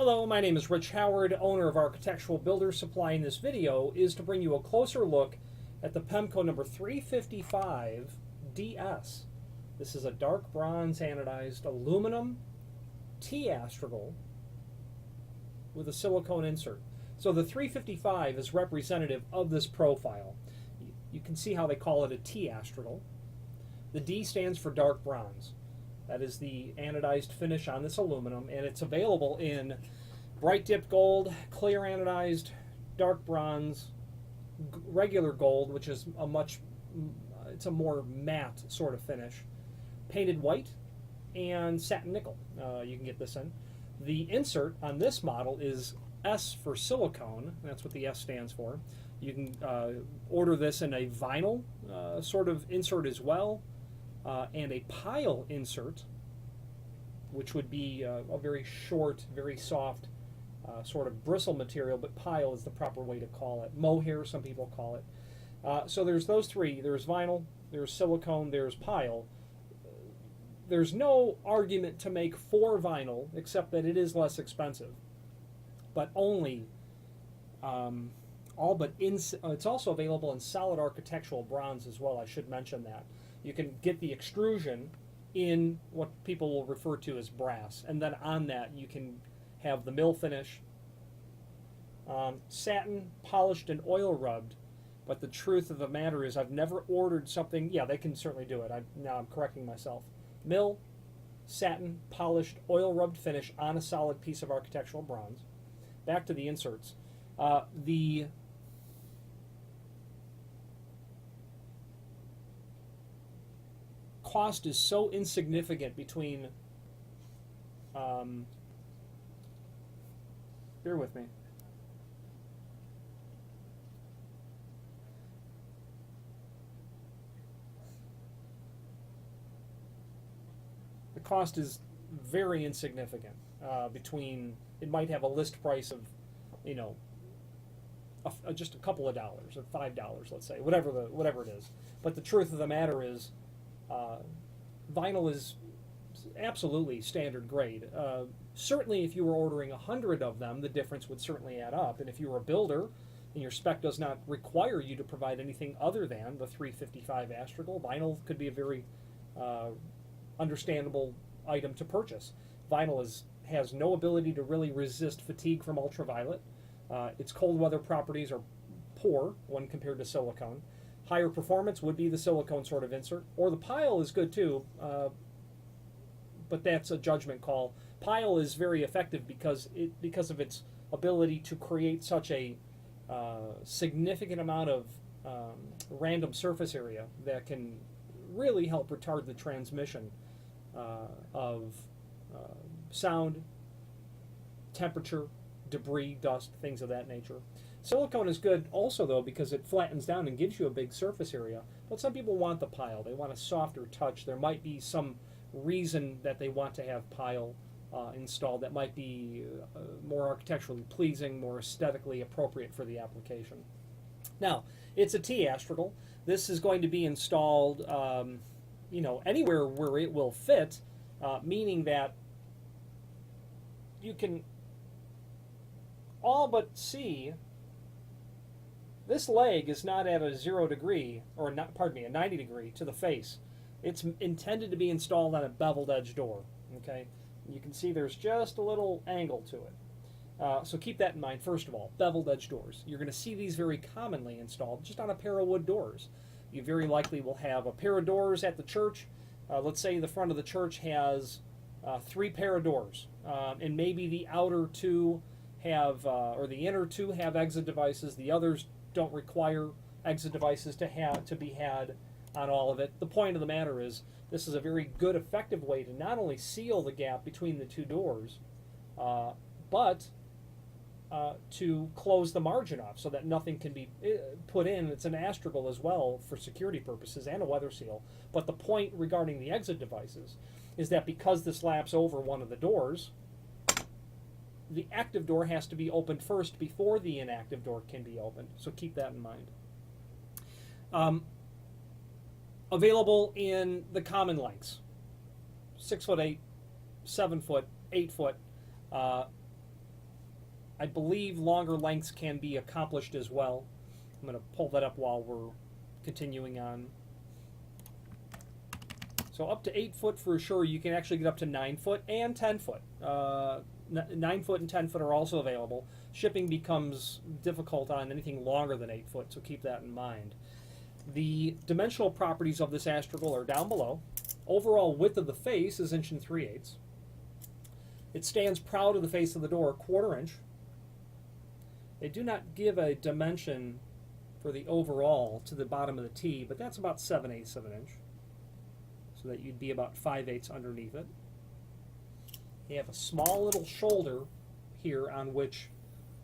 Hello, my name is Rich Howard, owner of Architectural Builder Supply. In this video is to bring you a closer look at the Pemko number 355DS. This is a dark bronze anodized aluminum T-Astragal with a silicone insert. So the 355 is representative of this profile. You can see how they call it a T-Astragal. The D stands for dark bronze. That is the anodized finish on this aluminum, and it's available in bright dipped gold, clear anodized, dark bronze, regular gold, which is it's a more matte sort of finish, painted white, and satin nickel. You can get this in. The insert on this model is S for silicone. That's what the S stands for. You can order this in a vinyl sort of insert as well. And a pile insert, which would be a very short, very soft sort of bristle material, but pile is the proper way to call it. Mohair, some people call it. So there's those three. There's vinyl, there's silicone, there's pile. There's no argument to make for vinyl, except that it is less expensive. But only, it's also available in solid architectural bronze as well, I should mention that. You can get the extrusion in what people will refer to as brass, and then on that you can have the mill finish, satin, polished and oil rubbed. But the truth of the matter is I've never ordered something, yeah, they can certainly do it. Now I'm correcting myself. Mill, satin, polished, oil rubbed finish on a solid piece of architectural bronze. Back to the inserts. The cost is so insignificant between, bear with me. The cost is very insignificant between, it might have a list price of, you know, just a couple of dollars, or $5, let's say, whatever it is. But the truth of the matter is, vinyl is absolutely standard grade. Certainly if you were ordering 100 of them, the difference would certainly add up. And if you were a builder and your spec does not require you to provide anything other than the 355 Astragal, vinyl could be a very understandable item to purchase. Vinyl has no ability to really resist fatigue from ultraviolet. Its cold weather properties are poor when compared to silicone. Higher performance would be the silicone sort of insert, or the pile is good too, but that's a judgment call. Pile is very effective because of its ability to create such a significant amount of random surface area that can really help retard the transmission of sound, temperature, debris, dust, things of that nature. Silicone is good also, though, because it flattens down and gives you a big surface area. But some people want the pile. They want a softer touch. There might be some reason that they want to have pile installed that might be more architecturally pleasing, more aesthetically appropriate for the application. Now, it's a T-Astragal. This is going to be installed anywhere where it will fit, meaning that you can all but see this leg is not at a 0 degree, or not, pardon me, a 90 degree to the face. It's intended to be installed on a beveled edge door. Okay, you can see there's just a little angle to it. So keep that in mind. First of all, beveled edge doors. You're going to see these very commonly installed just on a pair of wood doors. You very likely will have a pair of doors at the church. Let's say the front of the church has 3 pair of doors, and maybe the outer 2 have, or the inner 2 have exit devices. The others don't require exit devices to be had on all of it. The point of the matter is, this is a very good, effective way to not only seal the gap between the 2 doors, but to close the margin off so that nothing can be put in. It's an Astragal as well for security purposes and a weather seal. But the point regarding the exit devices is that because this laps over one of the doors, the active door has to be opened first before the inactive door can be opened. So keep that in mind. Available in the common lengths: 6'8", 7 foot, 8 foot. I believe longer lengths can be accomplished as well. I'm going to pull that up while we're continuing on. So up to 8 foot for sure. You can actually get up to 9 foot and 10 foot. 9 foot and 10 foot are also available. Shipping becomes difficult on anything longer than 8 foot, so keep that in mind. The dimensional properties of this Astragal are down below. Overall width of the face is 1 3/8. It stands proud of the face of the door, 1/4 inch. They do not give a dimension for the overall to the bottom of the T, but that's about 7/8 of an inch. So that you'd be about 5/8 underneath it. You have a small little shoulder here on which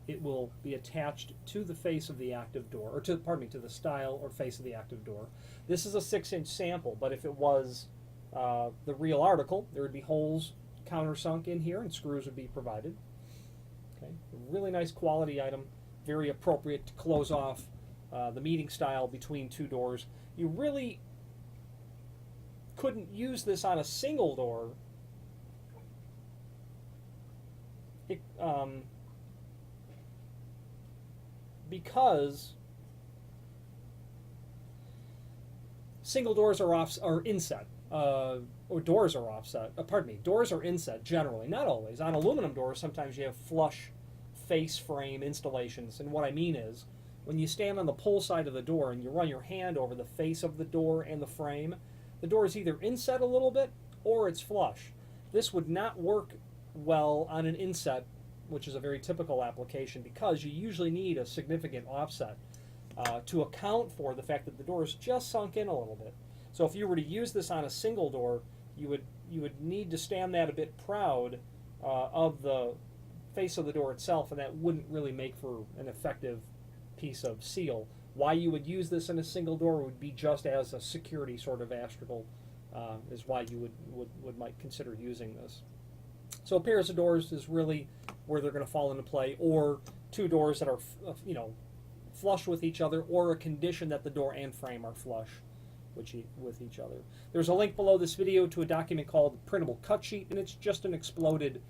it will be attached to the face of the active door, or to, pardon me, to the stile or face of the active door. This is a 6-inch sample, but if it was the real article, there would be holes countersunk in here and screws would be provided. Okay, a really nice quality item, very appropriate to close off the meeting stile between two doors. You really couldn't use this on a single door. Because single doors are inset, or doors are offset. Pardon me, doors are inset generally, not always. On aluminum doors, sometimes you have flush face frame installations, and what I mean is, when you stand on the pull side of the door and you run your hand over the face of the door and the frame, the door is either inset a little bit or it's flush. This would not work well on an inset, which is a very typical application, because you usually need a significant offset to account for the fact that the door is just sunk in a little bit. So if you were to use this on a single door, you would need to stand that a bit proud of the face of the door itself, and that wouldn't really make for an effective piece of seal. Why you would use this in a single door would be just as a security sort of Astragal, is why you might consider using this. So pairs of doors is really where they're going to fall into play, or two doors that are flush with each other, or a condition that the door and frame are flush with each other. There's a link below this video to a document called Printable Cut Sheet, and it's just an exploded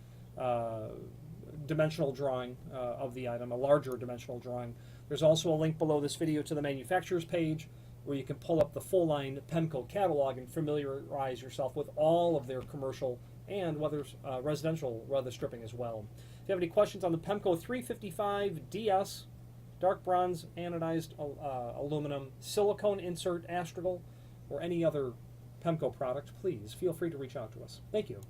dimensional drawing of the item, a larger dimensional drawing. There's also a link below this video to the manufacturer's page where you can pull up the full-line Pemko catalog and familiarize yourself with all of their commercial and residential weather stripping as well. If you have any questions on the Pemko 355DS, dark bronze anodized aluminum silicone insert Astragal, or any other Pemko product, please feel free to reach out to us. Thank you.